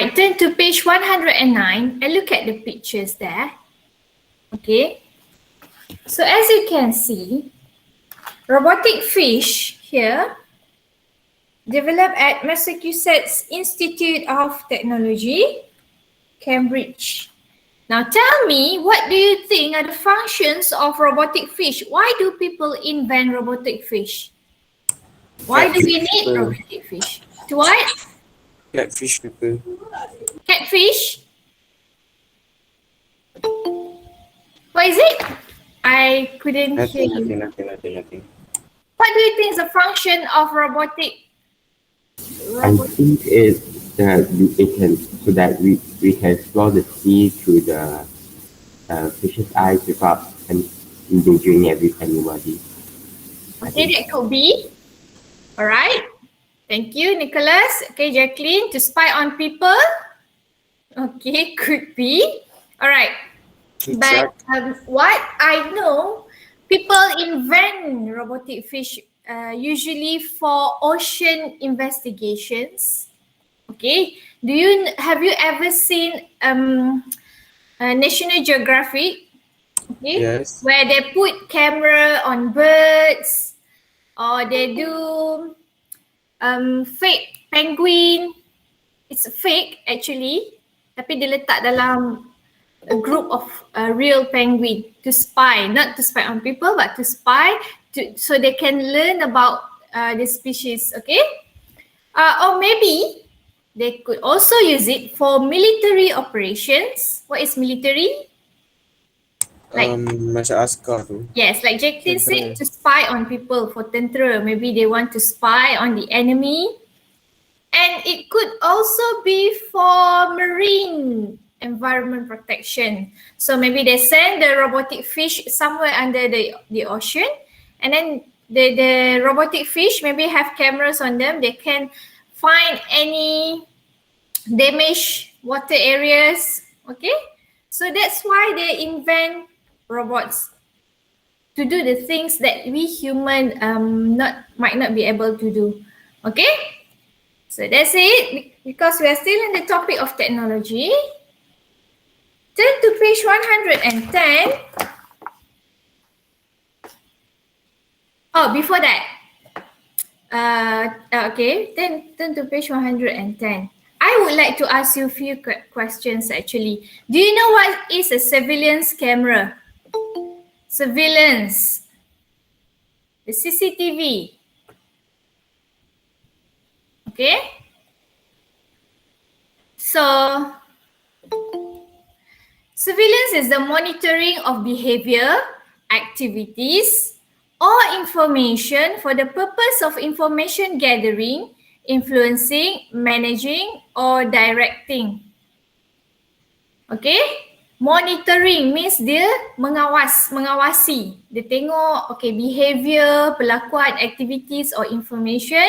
Alright, turn to page 109 and look at the pictures there. Okay. So as you can see, robotic fish here developed at Massachusetts Institute of Technology, Cambridge. Now tell me, what do you think are the functions of robotic fish? Why do people invent robotic fish? Why do we need robotic fish? To what? Catfish people. Catfish? What is it? I couldn't hear you. Nothing. What do you think is the function of robotic? I think it's that it can so that we can explore the sea through the fish's eyes without endangering anybody. Okay, that could be. Alright. Thank you, Nicholas. Okay, Jacqueline, to spy on people. Okay, could be. Alright. But what I know, people invent robotic fish usually for ocean investigations. Okay. Have you ever seen National Geographic? Okay. Yes. Where they put camera on birds, or they do fake penguin. It's fake actually, tapi dia letak dalam a group of real penguin to spy, not to spy on people, but to spy so they can learn about the species. Okay. Or maybe they could also use it for military operations. What is military? Like macam askar tu. yes, like Jacqueline said, to spy on people for tentera. Maybe they want to spy on the enemy. And it could also be for marine environment protection. So maybe they send the robotic fish somewhere under the ocean, and then the robotic fish maybe have cameras on them. They can find any damaged water areas. Okay, so that's why they invent robots to do the things that we human might not be able to do. Okay, so that's it. Because we are still in the topic of technology, turn to page 110. Oh, before that, okay, then turn to page 110. I would like to ask you a few questions actually. Do you know what is a surveillance camera? Surveillance. The CCTV. Okay. So, surveillance is the monitoring of behavior, activities, or information for the purpose of information gathering, influencing, managing, or directing. Okay? Monitoring means dia mengawasi. Dia tengok okay, behavior, perlakuan, activities or information.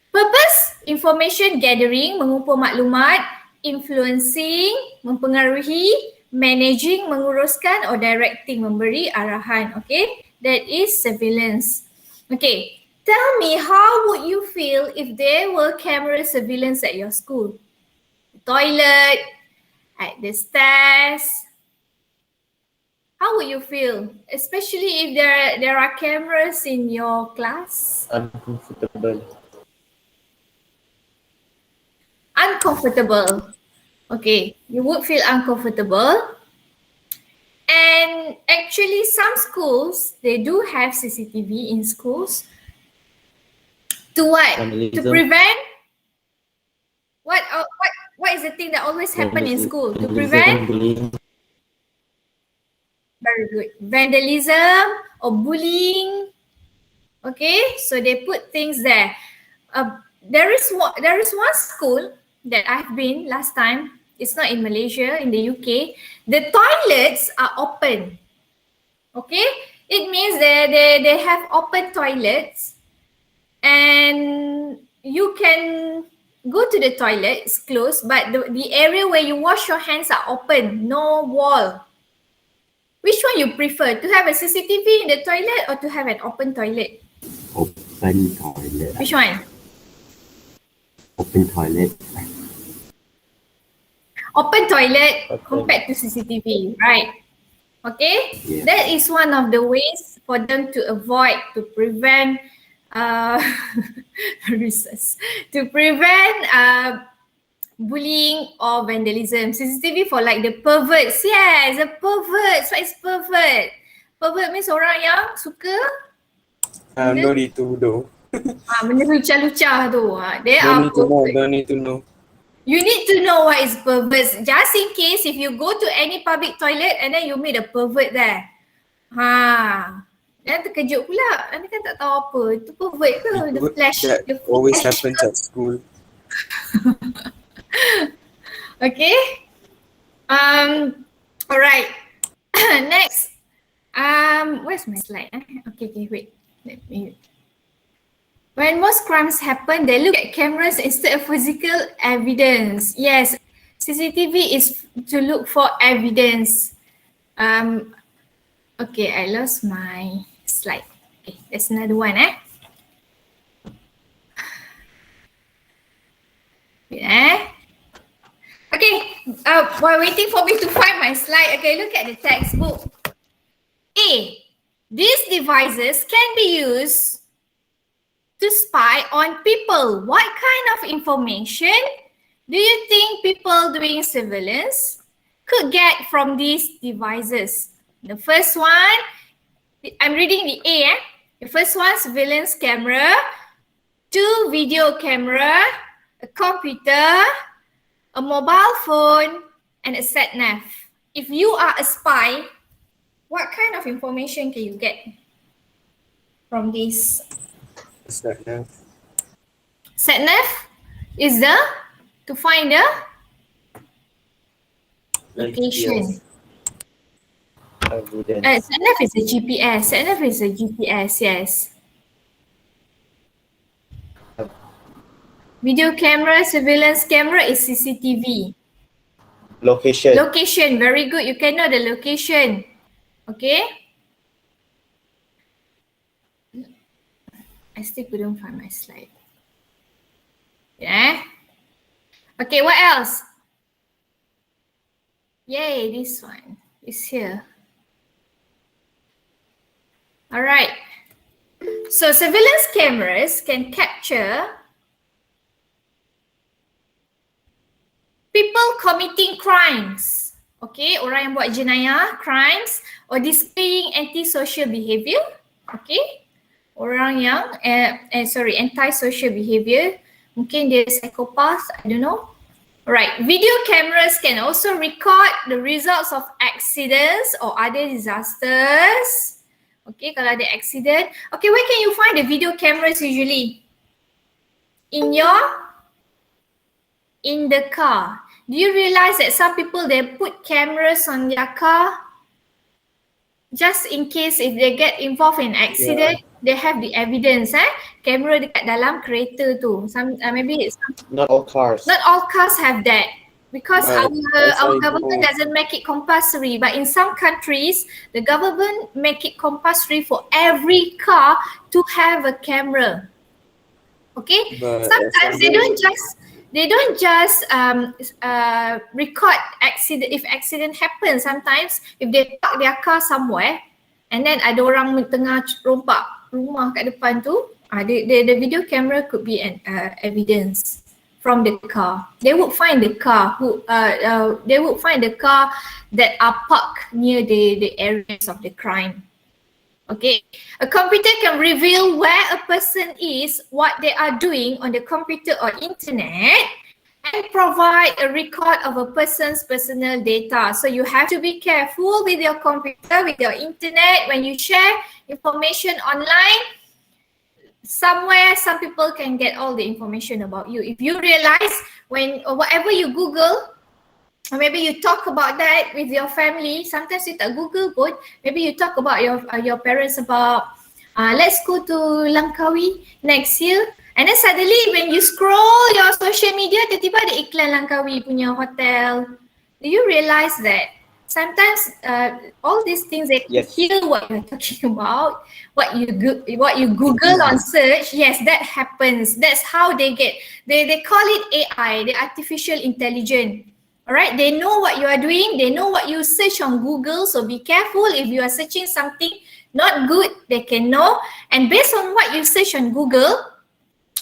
Purpose, information gathering, mengumpul maklumat, influencing, mempengaruhi, managing, menguruskan, or directing, memberi arahan. Okay, that is surveillance. Okay, tell me, how would you feel if there were camera surveillance at your school? The toilet, at the stairs. How would you feel? Especially if there are cameras in your class? Uncomfortable. Uncomfortable. Okay, you would feel uncomfortable. And actually some schools, they do have CCTV in schools. To what? To prevent? What is the thing that always happen in school? To prevent? Very good. Vandalism or bullying. Okay, so they put things there. There is one school that I've been last time. It's not in Malaysia, in the UK. The toilets are open. Okay, it means they have open toilets, and you can go to the toilet. It's closed, but the area where you wash your hands are open, no wall. Which one you prefer? To have a CCTV in the toilet or to have an open toilet? Open toilet. Which one? Open toilet. open toilet Okay. compared to CCTV, right? Okay, Yeah. that is one of the ways for them to avoid, to prevent research, to prevent bullying or vandalism. CCTV for like the perverts. Yes, the perverts. What is pervert? Pervert means orang yang suka No need to know. benda lucah-lucah tu. They No are need to know. pervert. Don't need to know. You need to know what is perverts. Just in case if you go to any public toilet and then you meet a pervert there. Dan terkejut pula. Anda kan tak tahu apa. Itu pervert ke? The flash. That The always flash. happens at school. Okay. Alright. Next. Where's my slide? Okay, wait. Let me. When most crimes happen, they look at cameras instead of physical evidence. Yes, CCTV is to look for evidence. Okay, I lost my slide. Okay, there's another one. Wait, Okay, while waiting for me to find my slide, okay, look at the textbook. A, these devices can be used to spy on people. What kind of information do you think people doing surveillance could get from these devices? The first one, I'm reading the A. The first one, surveillance camera. 2, video camera. A computer. A mobile phone. And a sat-nav. If you are a spy, what kind of information can you get from these? Sat-nav. Sat-nav is to find the location. Evidence. Sat-nav is a GPS. Sat-nav is a GPS, yes. Video camera, surveillance camera is CCTV. Location. Location, very good. You can know the location. Okay. I still couldn't find my slide. Yeah. Okay, what else? Yay, this one is here. All right. So surveillance cameras can capture people committing crimes. Okay, orang yang buat jenayah, crimes, or displaying antisocial behavior. Okay. Orang yang anti-social behavior, mungkin dia psychopath, I don't know. Alright, video cameras can also record the results of accidents or other disasters. Okay, kalau ada accident. Okay, where can you find the video cameras usually? In the car. Do you realize that some people, they put cameras on their car just in case if they get involved in accident, they have the evidence. Camera dekat dalam kereta tu. Maybe it's Not all cars. not all cars have that because Right. our Also, government doesn't make it compulsory. But in some countries, the government make it compulsory for every car to have a camera. Okay. But Sometimes they don't just record accident. If accident happens, sometimes if they park their car somewhere and then ada orang tengah rompak rumah kat depan tu, the video camera could be an evidence from the car. They would find the car that are parked near the areas of the crime. Okay, a computer can reveal where a person is, what they are doing on the computer or internet, and provide a record of a person's personal data. So you have to be careful with your computer, with your internet. When you share information online, somewhere some people can get all the information about you. If you realize whatever you Google, or maybe you talk about that with your family, sometimes you tak Google pun, maybe you talk about your parents about let's go to Langkawi next year, and then suddenly when you scroll your social media, tiba-tiba ada iklan Langkawi punya hotel. Do you realize that sometimes all these things, they hear what you're talking about, what you Google on search, yes, that happens. That's how they call it AI, the artificial intelligence. All right, they know what you are doing. They know what you search on Google. So be careful if you are searching something not good, they can know. And based on what you search on Google,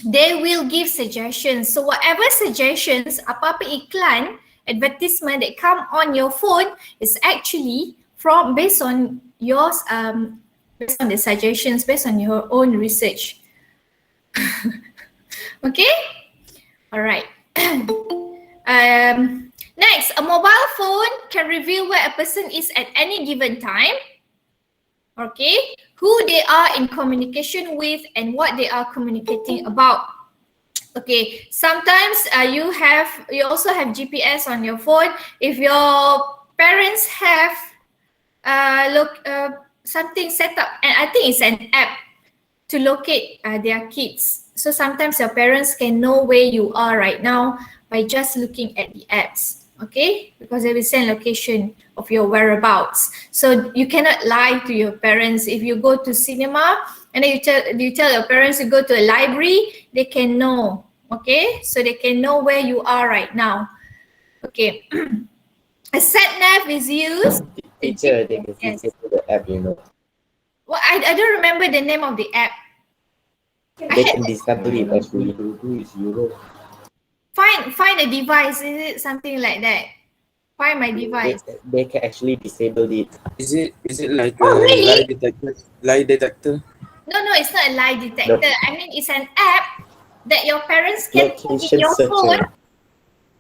they will give suggestions. So whatever suggestions, apa-apa iklan, advertisement that come on your phone is actually based on yours, based on the suggestions, based on your own research. Okay, all right. Next, a mobile phone can reveal where a person is at any given time. Okay, who they are in communication with and what they are communicating about. Okay, sometimes you also have GPS on your phone. If your parents have something set up, and I think it's an app to locate their kids. So sometimes your parents can know where you are right now by just looking at the apps. Okay, because they will send location of your whereabouts. So you cannot lie to your parents. If you go to cinema and then you tell your parents to go to a library, they can know. Okay, so they can know where you are right now. Okay, a sat nav is used. Teacher, they can disable the app, you know. Well, I don't remember the name of the app. They can disable it actually. Find a device. Is it something like that? Find my device. They can actually disable it. Is it like Oh, a really? lie detector? No, it's not a lie detector. No. I mean, it's an app that your parents can put in Location your searcher. phone,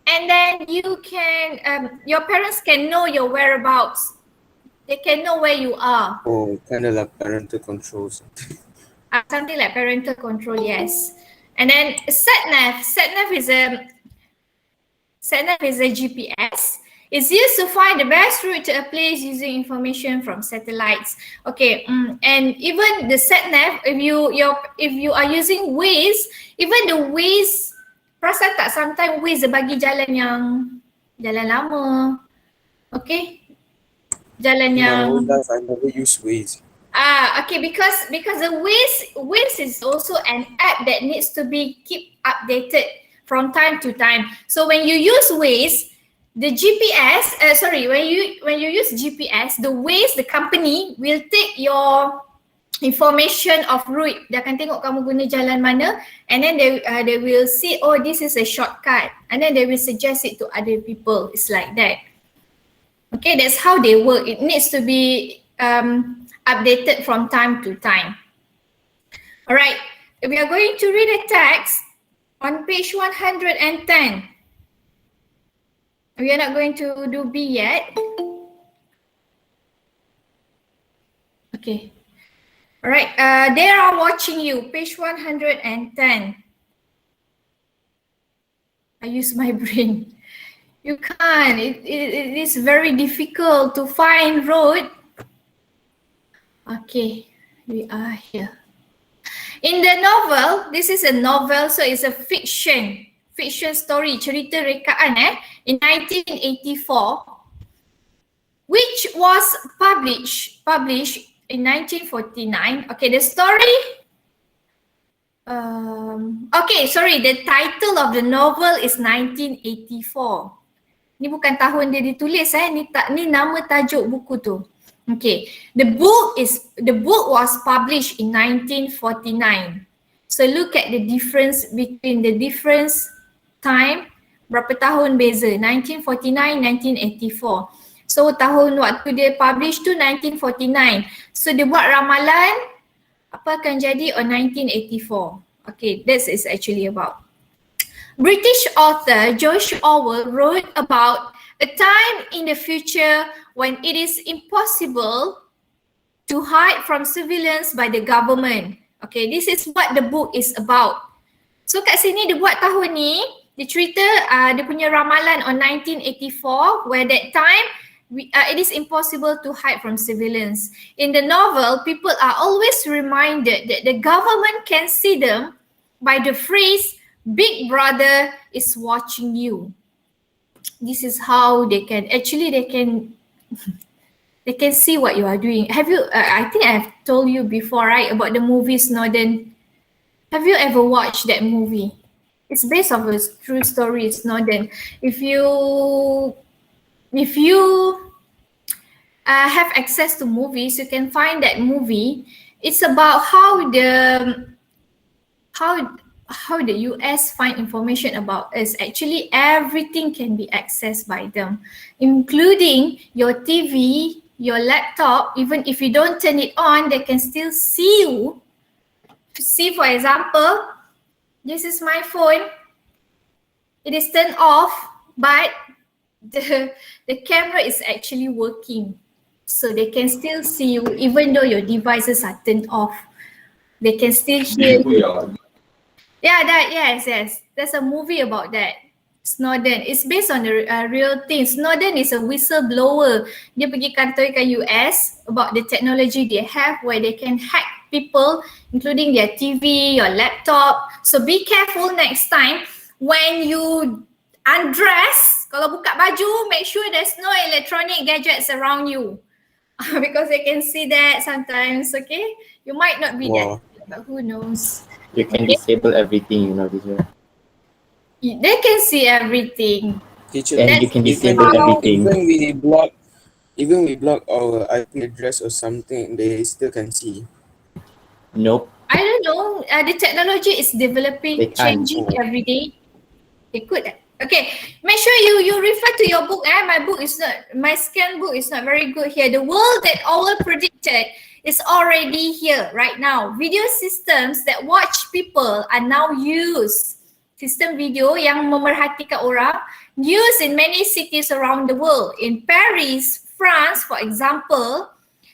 and then you can, your parents can know your whereabouts. They can know where you are. Oh, kind of like parental control. Something like parental control, yes. And then sat nav is a GPS. It's used to find the best route to a place using information from satellites. Okay, and even the sat nav, if you are using Waze, even the Waze, perasan tak sometimes Waze bagi jalan lama. Okay, jalan In my yang. whole life, I never use Waze. Okay, because the Waze is also an app that needs to be keep updated from time to time. So when you use Waze, the GPS, when you use GPS, the Waze, the company will take your information of route. Dia akan tengok kamu guna jalan mana, and then they will see, oh, this is a shortcut, and then they will suggest it to other people. It's like that. Okay, that's how they work. It needs to be updated from time to time. All right, we are going to read a text on page 110. We are not going to do B yet. Okay. All right, they are watching you, page 110. I use my brain. You can't, it is very difficult to find road. Okay, we are here. In the novel, this is a novel, so it's a fiction story, cerita rekaan in 1984, which was published in 1949. Okay, the story, the title of the novel is 1984. Ni bukan tahun dia ditulis, ni nama tajuk buku tu. Okay, the book was published in 1949. So look at the difference between the difference time, berapa tahun beza, 1949, 1984. So tahun waktu dia publish tu 1949. So dia buat ramalan apa akan jadi on 1984. Okay, this is actually about. British author George Orwell wrote about a time in the future when it is impossible to hide from surveillance by the government. Okay, this is what the book is about. So kat sini dia buat tahun ni, dia cerita dia punya ramalan on 1984 where that time it is impossible to hide from surveillance. In the novel, people are always reminded that the government can see them by the phrase, Big Brother is watching you. This is how they can see what you are doing. Have you, I think I've told you before, right, about the movie Snowden. Have you ever watched that movie? It's based on a true story, Snowden. If you have access to movies, you can find that movie. It's about how the US find information about us. Actually, everything can be accessed by them, including your TV, your laptop. Even if you don't turn it on, they can still see you. See, for example, this is my phone. It is turned off, but the camera is actually working. So they can still see you even though your devices are turned off. They can still hear you. Yeah, yes. There's a movie about that. Snowden. It's based on the real thing. Snowden is a whistleblower. Dia pergi kantorkan US about the technology they have where they can hack people, including their TV, your laptop. So be careful next time when you undress. Kalau buka baju, make sure there's no electronic gadgets around you. Because they can see that sometimes, okay? You might not be that, but who knows? You can disable everything, this one. They can see everything. Teacher, And you can disable everything. Even we block our IP address or something, they still can see. Nope. I don't know. The technology is developing, They can't. changing every day. They could. Okay, make sure you refer to your book. My scan book is not very good here. The world that Orwell predicted is already here right now. Video systems that watch people are now used. Sistem video yang memerhatikan orang used in many cities around the world. In Paris, France, for example,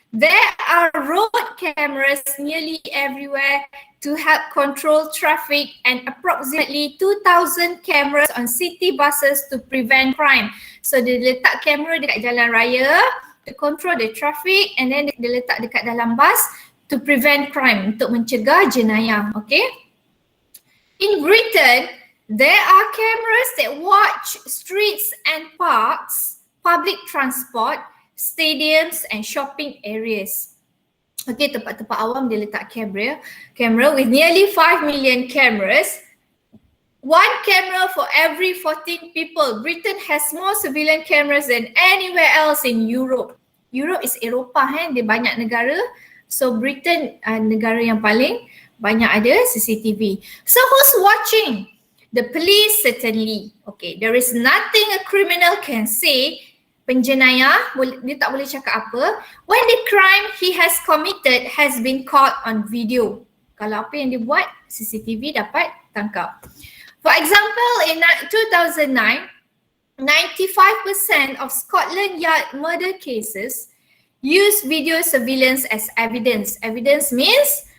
there are road cameras nearly everywhere to help control traffic and approximately 2,000 cameras on city buses to prevent crime. So dia letak kamera dekat jalan raya to control the traffic, and then dia letak dekat dalam bus to prevent crime, untuk mencegah jenayah. Okay. In Britain, there are cameras that watch streets and parks, public transport, stadiums and shopping areas. Okay, tempat-tempat awam dia letak camera with nearly 5 million cameras. One camera for every 14 people. Britain has more surveillance cameras than anywhere else in Europe. Europe is Eropah, dia banyak negara. So Britain negara yang paling banyak ada CCTV. So who's watching? The police certainly. Okay, there is nothing a criminal can say. Penjenayah, dia tak boleh cakap apa when the crime he has committed has been caught on video. Kalau apa yang dia buat, CCTV dapat tangkap. For example, in 2009, 95% of Scotland Yard murder cases use video surveillance as evidence. Evidence means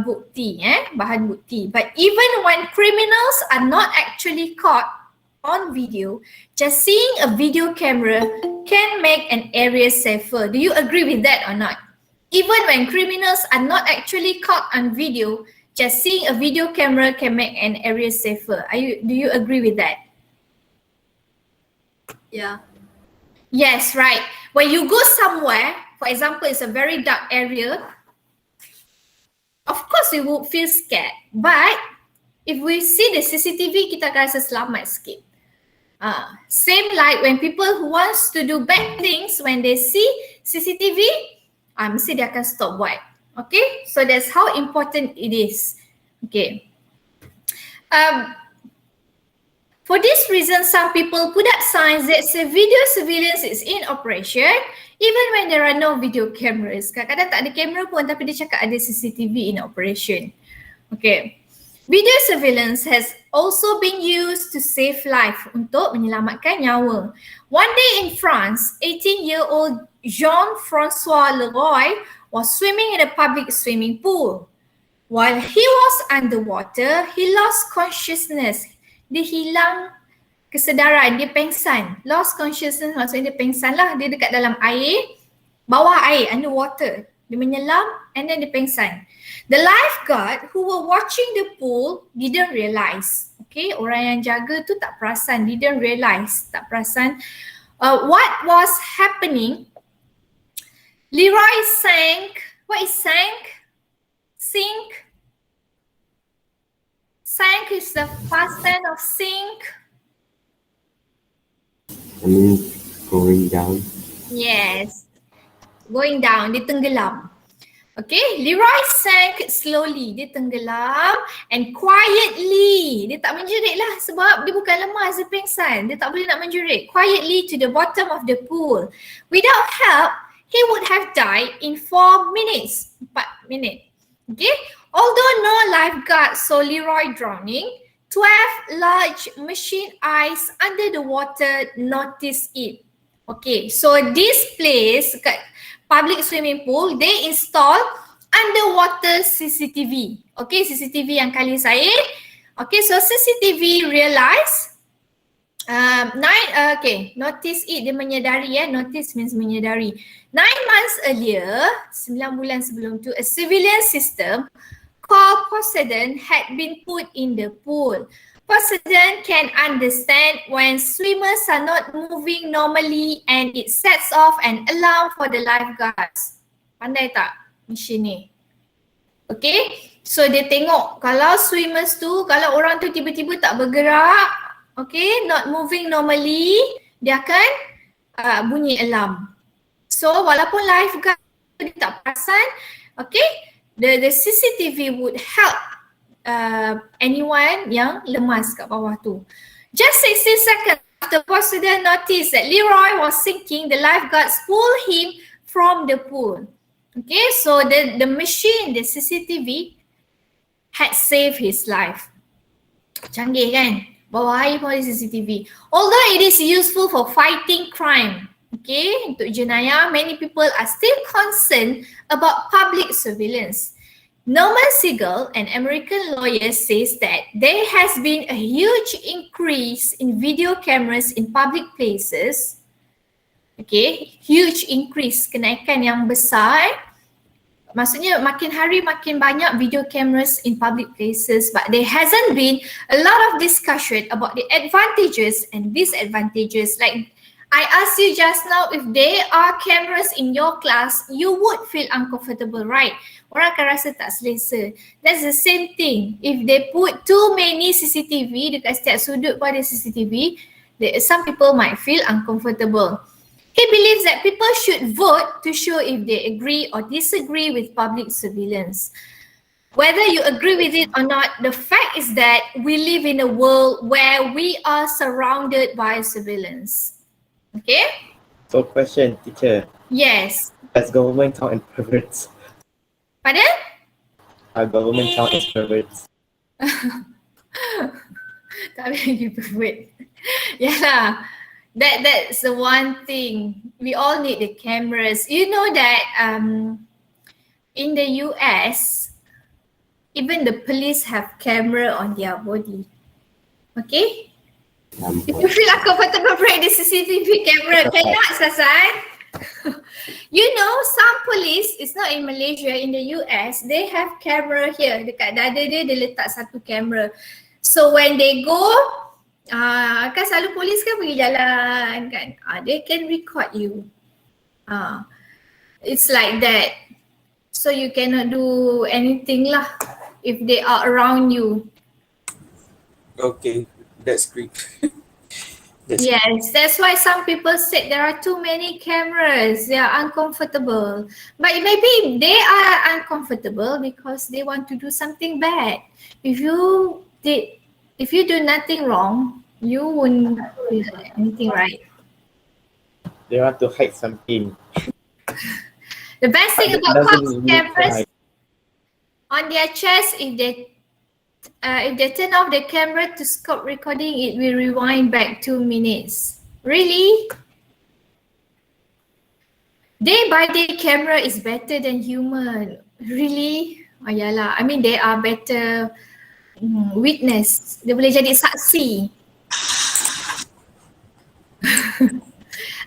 bukti, bahan bukti. But even when criminals are not actually caught on video, just seeing a video camera can make an area safer. Do you agree with that or not? Even when criminals are not actually caught on video, just seeing a video camera can make an area safer. Do you agree with that? Yeah. Yes, right. When you go somewhere, for example, it's a very dark area, of course we would feel scared. But if we see the CCTV, kita akan rasa selamat sikit. Same like when people who wants to do bad things, when they see CCTV, mesti dia akan stop buat. Okay, so that's how important it is. Okay. For this reason, some people put up signs that say video surveillance is in operation even when there are no video cameras. Kadang-kadang tak ada kamera pun tapi dia cakap ada CCTV in operation. Okay. Video surveillance has also been used to save life, untuk menyelamatkan nyawa. One day in France, 18-year-old Jean-François Leroy was swimming in a public swimming pool. While he was underwater, he lost consciousness. Dia hilang kesedaran, dia pengsan. Lost consciousness maksudnya dia pengsan lah. Dia dekat dalam air, bawah air, underwater. Dia menyelam and then dia pengsan. The lifeguard who were watching the pool didn't realize. Okay, orang yang jaga tu tak perasan, didn't realize, tak perasan what was happening. Leroy sank. What is sank? Sink? Sank is the past tense of sink. I mean, going down. Yes. Going down, dia tenggelam. Okay, Leroy sank slowly. Dia tenggelam and quietly. Dia tak menjerit lah sebab dia bukan lemas, dia pingsan. Dia tak boleh nak menjerit. Quietly to the bottom of the pool. Without help, he would have died in 4 minutes. 4 minutes. Okay, although no lifeguard saw Leroy drowning, 12 large machine eyes under the water noticed it. Okay, so this place, kat public swimming pool, they install underwater CCTV. Okay, CCTV yang kali saya. Okay, so CCTV realize, notice it, dia menyedari notice means menyedari. 9 months earlier, 9 bulan sebelum tu, a civilian system called Poseidon had been put in the pool. Poseidon can understand when swimmers are not moving normally and it sets off an alarm for the lifeguards. Pandai tak mesin ni? Okay, so dia tengok kalau swimmers tu, kalau orang tu tiba-tiba tak bergerak, okay, not moving normally, dia akan bunyi alarm. So walaupun lifeguard dia tak perasan, okay, the CCTV would help anyone yang lemas kat bawah tu. Just 60 seconds after Poseidon noticed that Leroy was sinking, the lifeguards pulled him from the pool. Okay, so the machine, the CCTV had saved his life. Canggih kan? Bawah air pun ada CCTV. Although it is useful for fighting crime, okay, untuk jenayah, many people are still concerned about public surveillance. Norman Siegel, an American lawyer, says that there has been a huge increase in video cameras in public places. Okay, huge increase, kenaikan yang besar. Maksudnya makin hari makin banyak video cameras in public places, but there hasn't been a lot of discussion about the advantages and disadvantages. Like I asked you just now, if there are cameras in your class, you would feel uncomfortable, right? Orang akan rasa tak selesa. That's the same thing. If they put too many CCTV, dekat setiap sudut pun ada CCTV, some people might feel uncomfortable. He believes that people should vote to show if they agree or disagree with public surveillance. Whether you agree with it or not, the fact is that we live in a world where we are surrounded by surveillance. Okay? So question, teacher. Yes. Does government count as perverts? Pardon? Are government count as perverts? Tak boleh lagi pervert. Yalah. That's the one thing. We all need the cameras. You know that in the US, even the police have camera on their body. Okay? If you feel uncomfortable, bring the CCTV camera. Cannot, Sasan. You know, some police, it's not in Malaysia, in the US, they have camera here. Dekat dada dia letak satu camera. So when they go, kan selalu polis kan pergi jalan kan, they can record you. It's like that. So you cannot do anything lah if they are around you. Okay, that's great. Yes, that's why some people said there are too many cameras. They are uncomfortable. But maybe they are uncomfortable because they want to do something bad. If you do nothing wrong, you won't do anything right. They want to hide something. The best thing But it about doesn't cops really cameras hide. on their chest, if they turn off the camera to stop recording, it will rewind back 2 minutes. Really? Day by day camera is better than human. Really? Oh yalah, I mean they are better witness. Dia boleh jadi saksi.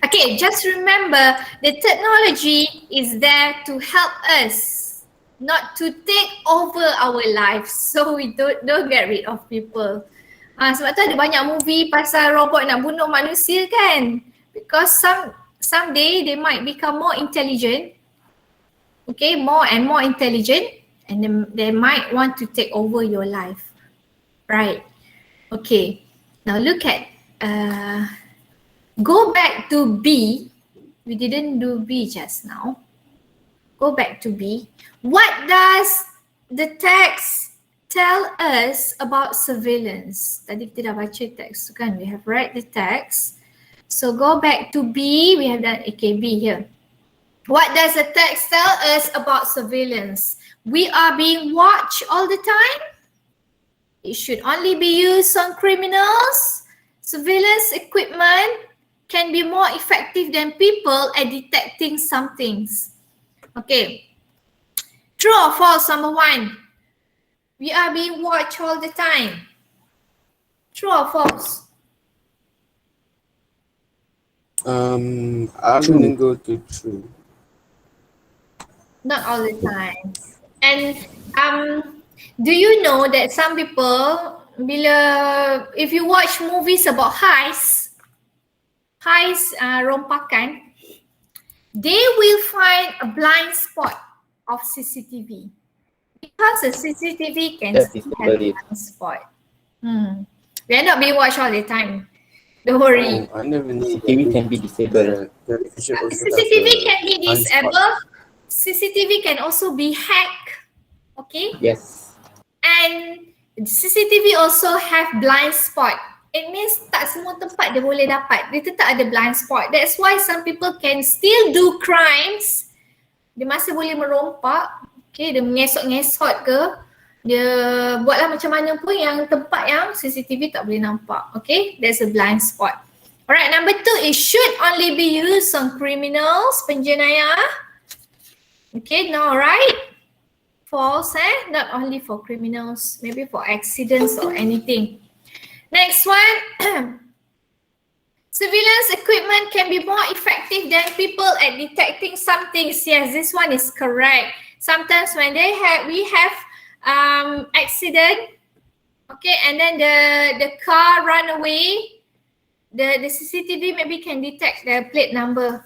Okay, just remember the technology is there to help us, not to take over our lives, so we don't get rid of people. Sebab tu ada banyak movie pasal robot nak bunuh manusia kan, because someday they might become more intelligent, okay, more and more intelligent, and they might want to take over your life. Right. Okay. Now look at, go back to B. We didn't do B just now. Go back to B. What does the text tell us about surveillance? Tadi kita dah baca teks tu kan? We have read the text. So go back to B. We have done B here. What does the text tell us about surveillance? We are being watched all the time. It should only be used on criminals. Surveillance equipment can be more effective than people at detecting some things. Okay. True or false, number 1? We are being watched all the time. True or false? I'm gonna go to true. Not all the time. And do you know that some people, if you watch movies about heist, rompakan, they will find a blind spot of CCTV because the CCTV can Yes, still it's have a valid. blind spot. We are not being watched all the time. Don't worry. Oh, I never knew CCTV can be disabled. the television also CCTV have a can be blind spot. disabled. CCTV can also be hacked. Okay. Yes. And CCTV also have blind spot. It means tak semua tempat dia boleh dapat. Dia tetap ada blind spot. That's why some people can still do crimes. Dia masih boleh merompak. Okay, dia mengesot-ngesot ke. Dia buatlah macam mana pun yang tempat yang CCTV tak boleh nampak. Okay, there's a blind spot. Alright, number 2, it should only be used on criminals, penjenayah. Okay, now right? False, not only for criminals, maybe for accidents or anything. Next one, surveillance equipment can be more effective than people at detecting some things. Yes, this one is correct. Sometimes when we have accident, okay, and then the car run away, the CCTV maybe can detect the plate number.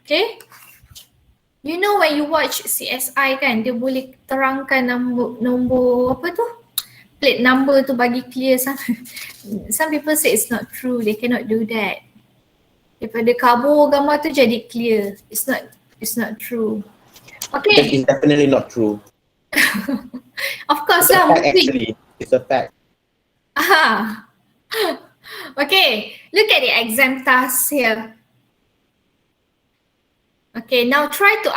Okay. You know when you watch CSI kan, dia boleh terangkan nombor apa tu? Plate number tu bagi clear. Some people say it's not true. They cannot do that. Daripada kabur gambar tu jadi clear. It's not true. Okay. That is definitely not true. Of course It's a lah. fact actually. It's a fact. Okay. Look at the exam task here. Okay, now try to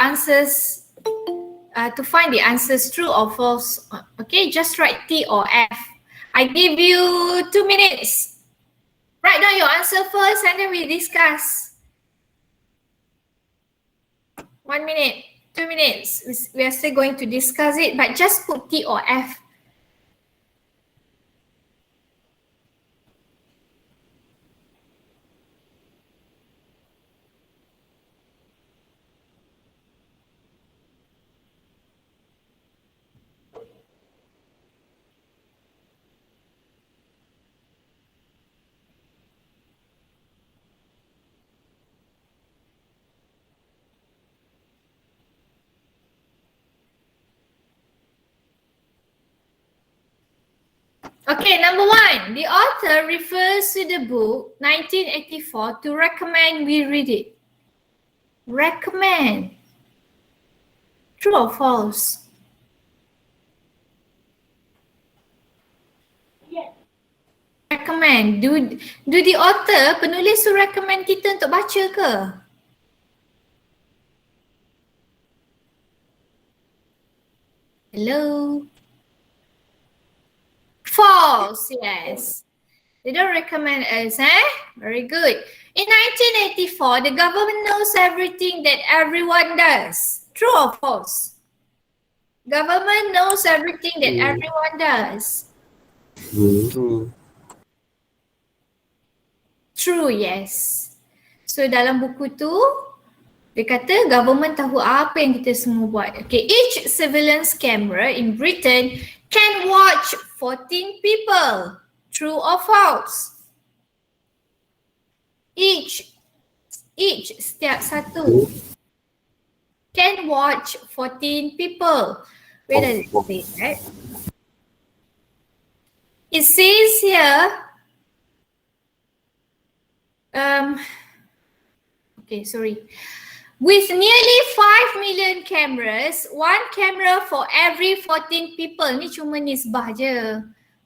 find the answers true or false. Okay, just write T or F. I give you 2 minutes. Write down your answer first and then we discuss. 1 minute, 2 minutes. We are still going to discuss it, but just put T or F. Okay, number 1, the author refers to the book 1984 to recommend we read it. Recommend. True or false? Yes. Recommend. Do the author, penulis tu recommend kita untuk baca ke? Hello? False, yes. They don't recommend us, Very good. In 1984, the government knows everything that everyone does. True or false? Government knows everything that everyone does. True. True, yes. So dalam buku tu, dia kata government tahu apa yang kita semua buat. Okay, each surveillance camera in Britain can watch 14 people. True or false? Each setiap satu can watch 14 people. Where does it say that? It says here, okay, sorry. With nearly 5 million cameras, one camera for every 14 people. Ni cuma nisbah je.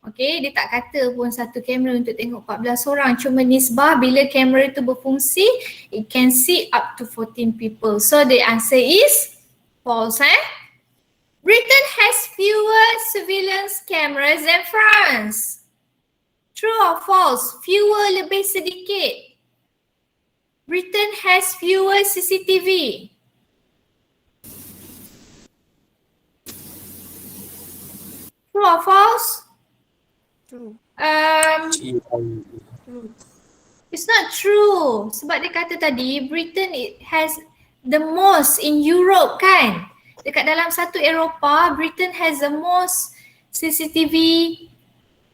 Okay, dia tak kata pun satu kamera untuk tengok 14 orang. Cuma nisbah bila kamera itu berfungsi, it can see up to 14 people. So the answer is false. Britain has fewer surveillance cameras than France. True or false? Fewer lebih sedikit. Britain has fewer CCTV. True or false? True. It's not true. Sebab dia kata tadi Britain it has the most in Europe kan? Dekat dalam satu Eropah, Britain has the most CCTV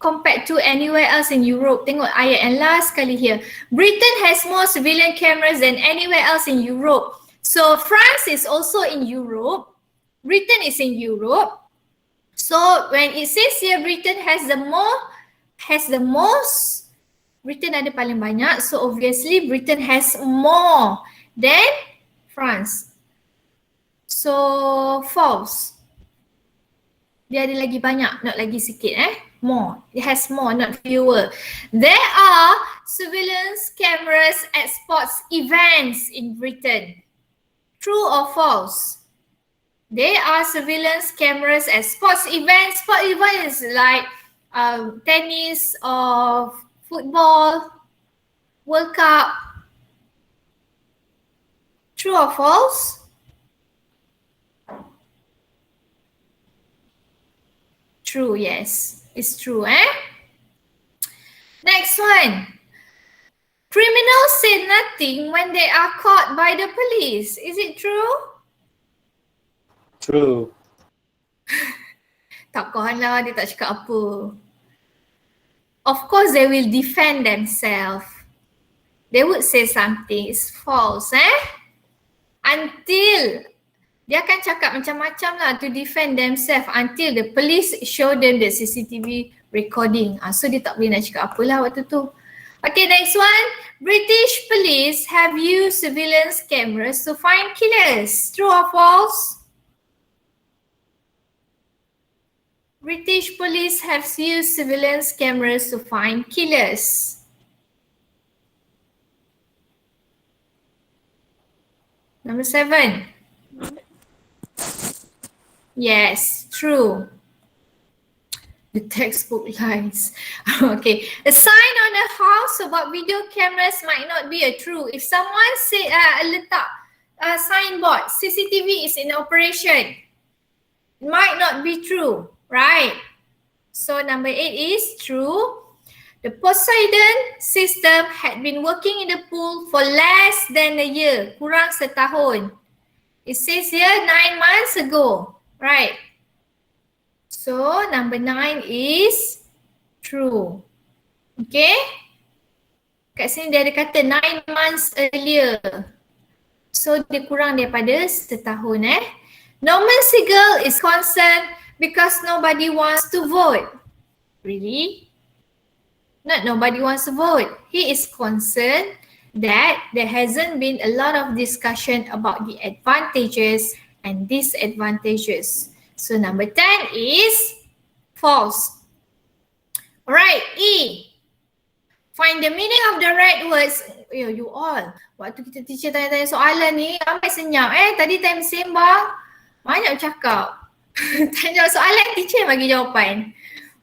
compared to anywhere else in Europe. Tengok ayat yang last kali here. Britain has more civilian cameras than anywhere else in Europe. So France is also in Europe. Britain is in Europe. So when it says here Britain has the most, Britain ada paling banyak. So obviously Britain has more than France. So false. Dia ada lagi banyak, not lagi sikit more. It has more, not fewer. There are surveillance cameras at sports events in Britain. True or false? There are surveillance cameras at sports events. Sport events like tennis or football, World Cup. True or false? True, yes. It's true, Next one. Criminals say nothing when they are caught by the police. Is it true? True. Takkanlah dia tak cakap apa. Of course they will defend themselves. They would say something. It's false, Until dia akan cakap macam-macam lah to defend themselves until the police show them the CCTV recording. So dia tak boleh nak cakap apalah waktu tu. Okay, next one. British police have used surveillance cameras to find killers. True or false? British police have used surveillance cameras to find killers. Number 7. Yes, true. The textbook lies. Okay. A sign on a house about video cameras might not be a true. If someone say letak signboard, CCTV is in operation, might not be true, right? So number 8 is true. The Poseidon system had been working in the pool for less than a year, kurang setahun. It says here 9 months ago, right? So number 9 is true. Okay? Kat sini dia ada kata 9 months earlier. So dia kurang daripada setahun Norman Siegel is concerned because nobody wants to vote. Really? Not nobody wants to vote. He is concerned that there hasn't been a lot of discussion about the advantages and disadvantages. So number 10 is false. Alright, E. Find the meaning of the right words. You all, waktu kita teacher tanya-tanya soalan ni, ramai senyap tadi time sembang, banyak cakap. Tanya soalan, teacher bagi jawapan.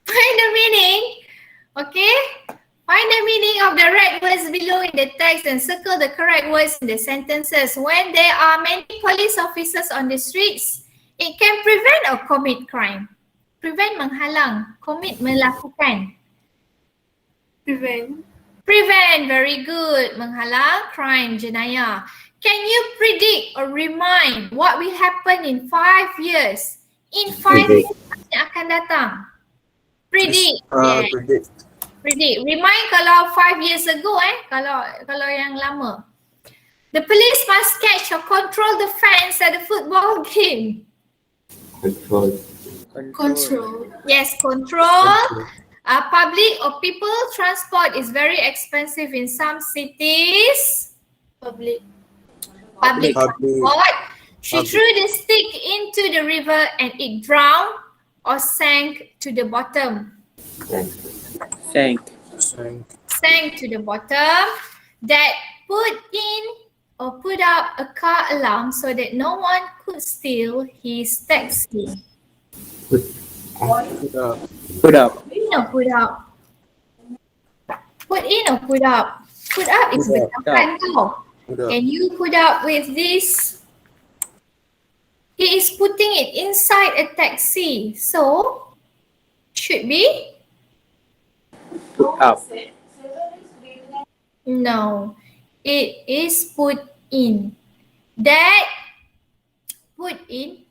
Find the meaning, okay? Find the meaning of the right words below in the text and circle the correct words in the sentences. When there are many police officers on the streets, it can prevent or commit crime. Prevent menghalang, commit melakukan. Prevent. Prevent, very good. Menghalang, crime, jenayah. Can you predict or remind what will happen in 5 years? In 5 years yang akan datang. Predict. Yes. Predict. Remind kalau 5 years ago kalau yang lama. The police must catch or control the fans at the football game. Control. Control. Yes, control. Public or people transport is very expensive in some cities. Public Public. transport. She Public. threw the stick into the river and it drowned or sank to the bottom. Thank. Sank to the bottom. That put in or put up a car alarm so that no one could steal his taxi. Put up. Put in or put up? Put in or put up? Put up is bertahan tau. And you put up with this. He is putting it inside a taxi. So, should be? Put up. No. It is put in. That put in.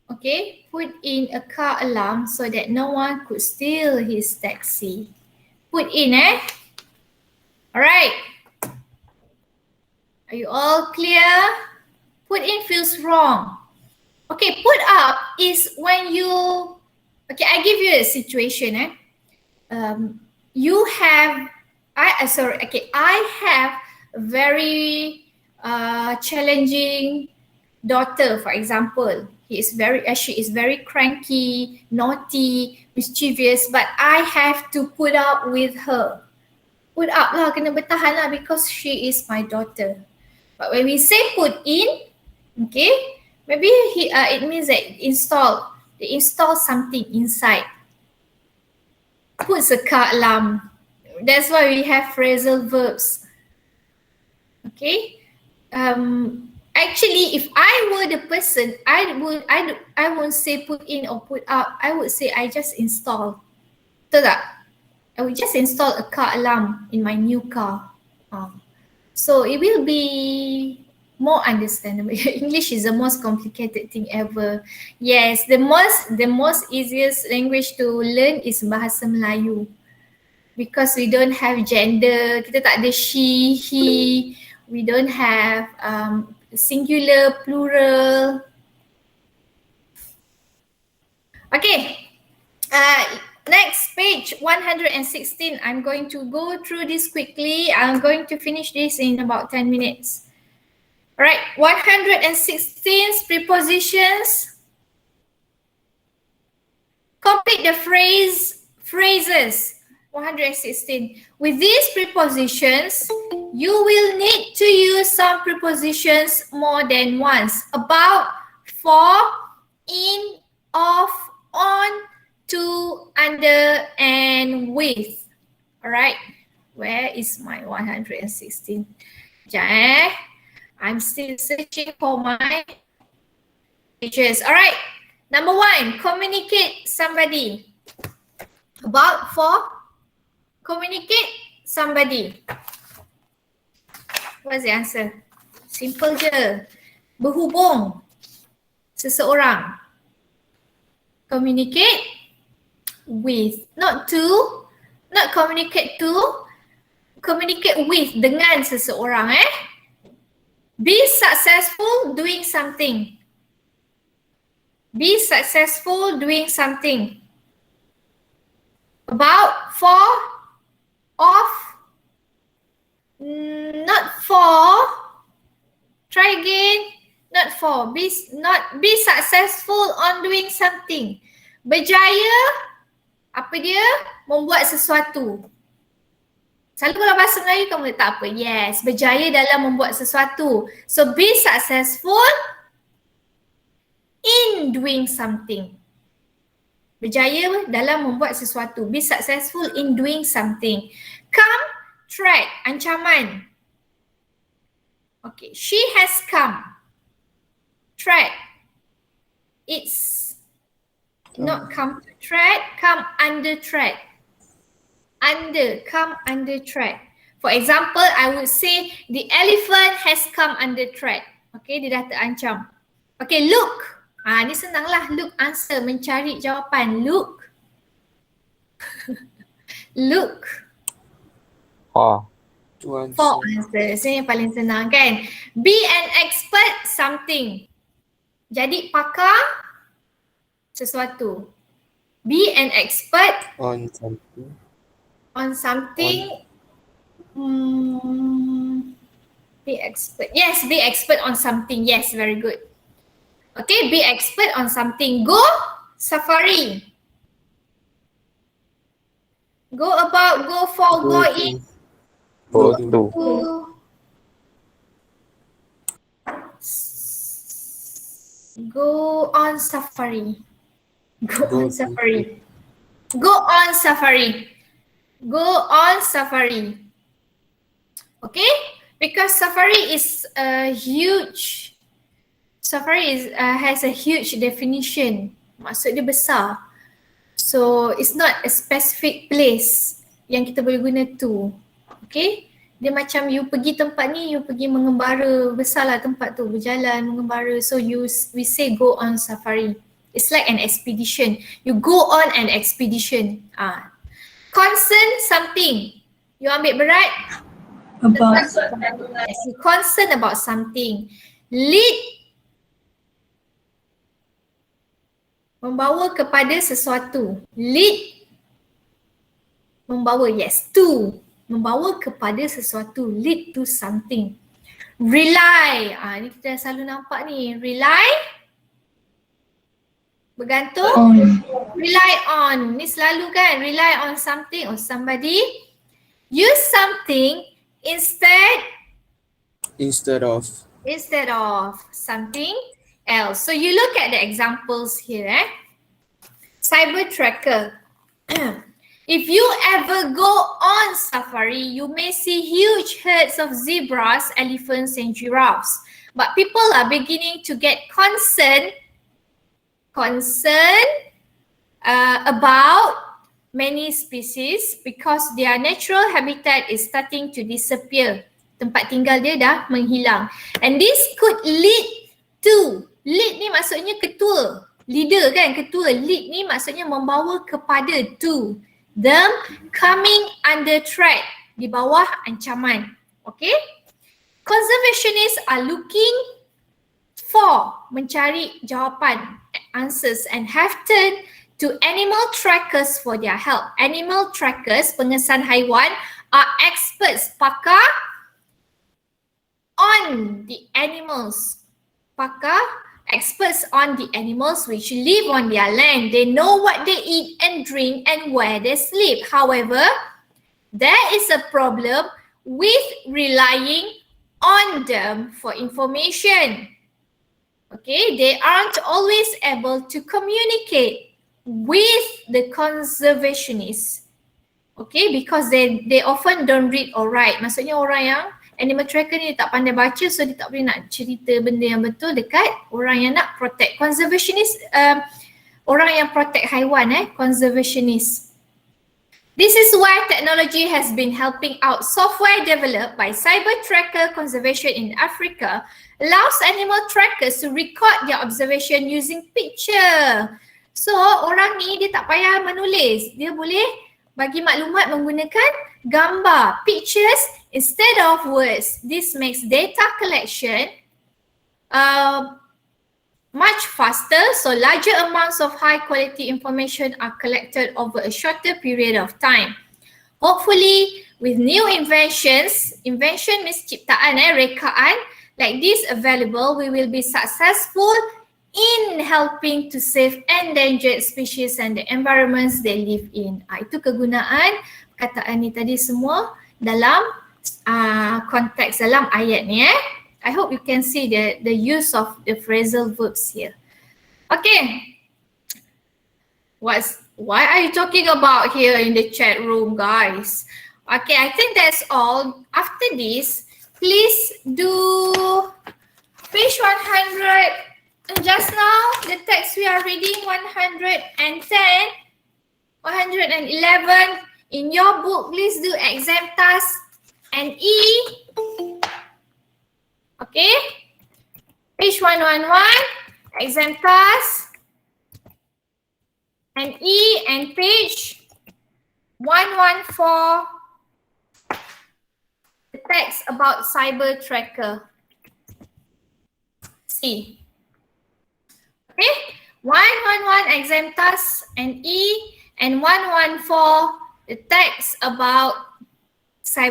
Okay. Put in a car alarm so that no one could steal his taxi. Put in, Alright. Are you all clear? Put in feels wrong. Okay, put up is when you, okay, I give you a situation, you have, I have a very challenging daughter, for example. She is very cranky, naughty, mischievous, but I have to put up with her. Put up lah, kena bertahan lah because she is my daughter. But when we say put in, okay, maybe it means that they install something inside. Puts a car alarm. That's why we have phrasal verbs. Okay. Actually, if I were the person, I won't say put in or put up. I would say I just install. Betul tak? I would just install a car alarm in my new car. So it will be more understandable. English is the most complicated thing ever. Yes, the most easiest language to learn is Bahasa Melayu. Because we don't have gender, kita tak ada she, he, we don't have singular, plural. Okay, next page 116. I'm going to go through this quickly. I'm going to finish this in about 10 minutes. Alright, 116 prepositions. Complete the phrases. 116. With these prepositions, you will need to use some prepositions more than once. About, for, in, of, on, to, under, and with. Alright, where is my 116? I'm still searching for my pages. Alright, number one, communicate somebody. About, for, communicate somebody. What's the answer? Simple je. Berhubung seseorang. Communicate with. Not to. Not communicate to. Communicate with, dengan seseorang. Be successful doing something. Be successful doing something. About, for, of, not for. Try again. Not for. Be successful on doing something. Berjaya, apa dia? Membuat sesuatu. Selalu kalau bahasa Melayu kamu tak apa. Yes, berjaya dalam membuat sesuatu. So be successful in doing something. Berjaya dalam membuat sesuatu. Be successful in doing something. Come, threat, ancaman. Okay, she has come. Threat. It's not come to threat, come under threat. Come under threat. For example, I would say the elephant has come under threat. Okay, dia dah terancam. Okay, look. Ni senanglah. Look, answer, mencari jawapan. Look. Look. For. For answer. So yang paling senang kan. Be an expert something. Jadi pakar sesuatu. Be an expert On something. on something. Be expert. Yes, be expert on something. Yes, very good. Okay, be expert on something. Go safari. Go about, go for, go in. Go to. to. Go on safari. Go Go on to. safari. Go on safari. Go on safari. Okay? Because safari is a huge, safari is has a huge definition. Maksud dia besar. So it's not a specific place yang kita boleh guna to. Okay? Dia macam you pergi tempat ni, you pergi mengembara, besarlah tempat tu, berjalan, mengembara. So we say go on safari. It's like an expedition. You go on an expedition. Concern something. You ambil berat. About. Yes, you concern about something. Lead. Membawa kepada sesuatu. Lead. Membawa, yes. To. Membawa kepada sesuatu. Lead to something. Rely. Ni kita selalu nampak ni. Rely. Bergantung. Rely on. Ni selalu kan. Rely on something or somebody. Use something instead of something else. So you look at the examples here. Cyber tracker. If you ever go on safari, you may see huge herds of zebras, elephants and giraffes. But people are beginning to get concerned about many species because their natural habitat is starting to disappear. Tempat tinggal dia dah menghilang. And this could lead to, lead ni maksudnya ketua, leader kan, ketua. Lead ni maksudnya membawa kepada to them coming under threat, di bawah ancaman. Okay? Conservationists are looking for, mencari jawapan, answers, and have turned to animal trackers for their help. Animal trackers, pengesan haiwan, are experts, pakar on the animals. Pakar, experts on the animals which live on their land. They know what they eat and drink and where they sleep. However, there is a problem with relying on them for information. Okay, they aren't always able to communicate with the conservationists. Okay, because they often don't read or write. Maksudnya orang yang animal tracker ni tak pandai baca, so dia tak boleh nak cerita benda yang betul dekat orang yang nak protect. Conservationist, orang yang protect haiwan, conservationist. This is where technology has been helping out. Software developed by Cyber Tracker Conservation in Africa allows animal trackers to record their observation using picture. So orang ni dia tak payah menulis, dia boleh bagi maklumat menggunakan gambar, pictures instead of words. This makes data collection much faster, so larger amounts of high quality information are collected over a shorter period of time. Hopefully with new inventions, invention means ciptaan, rekaan, like this available, we will be successful in helping to save endangered species and the environments they live in. Itu kegunaan perkataan ni tadi semua dalam konteks dalam ayat ni. I hope you can see the use of the phrasal verbs here. Okay. What are you talking about here in the chat room, guys? Okay, I think that's all. After this, please do page 100. Just now, the text we are reading 110, 111. In your book, please do exam task and E. Okay, page 111, exam task and E, and page 114, the text about cyber tracker. C. Okay, 111 exam task and E, and 114 the text about cyber